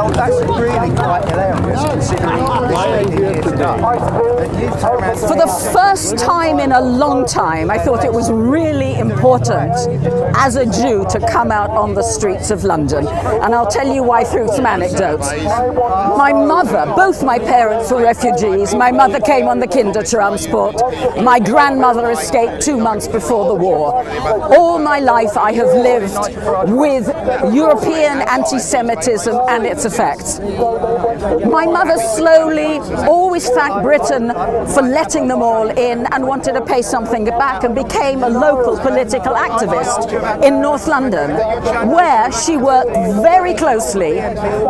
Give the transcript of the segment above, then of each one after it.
Well, that's really quite hilarious considering this lady here today. For the first time in a long time, I thought it was really important as a Jew to come out on the streets of London. And I'll tell you why through some anecdotes. My mother, both my parents were refugees. My mother came on the Kindertransport. My grandmother escaped 2 months before the war. All my life I have lived with European anti-Semitism and its effects. My mother slowly always thanked Britain for letting them all in and wanted to pay something back, and became a local political activist in North London, where she worked very closely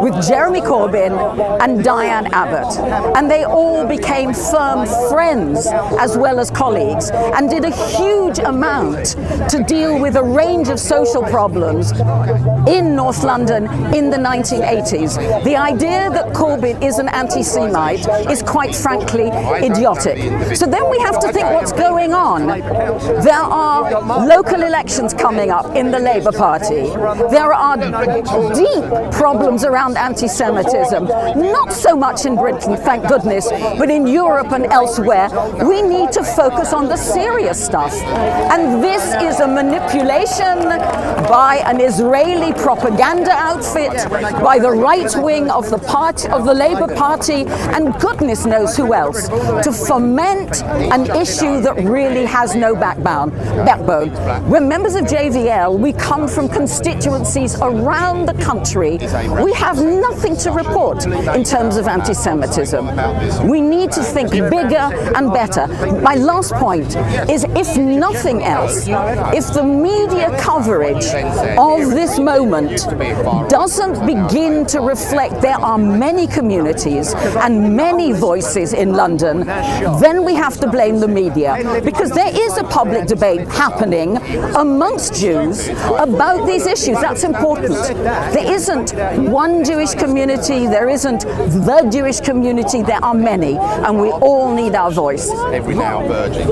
with Jeremy Corbyn and Diane Abbott. And they all became firm friends as well as colleagues, and did a huge amount to deal with a range of social problems in North London in the 1980s. The idea that Corbyn is an anti-Semite is quite frankly idiotic. So then we have to think what's going on. There are local elections coming up in the Labour Party. There are deep problems around anti-Semitism, not so much in Britain, thank goodness, but in Europe and elsewhere. We need to focus on the serious stuff. And this is a manipulation by an Israeli propaganda outfit, by the right wing of the party, of the Labour Party, and goodness knows who else, to foment an issue that really has no backbone. We're members of JVL. We come from constituencies around the country. We have nothing to report in terms of anti-Semitism. We need to think bigger and better. My last point is, if nothing else, if the media coverage of this moment doesn't begin to reflect there are many communities and many voices in London, then we have to blame the media, because there is a public debate happening amongst Jews about these issues. That's important. There isn't one Jewish community, there isn't the Jewish community, there are many, and we all need our voice. Every now virgin.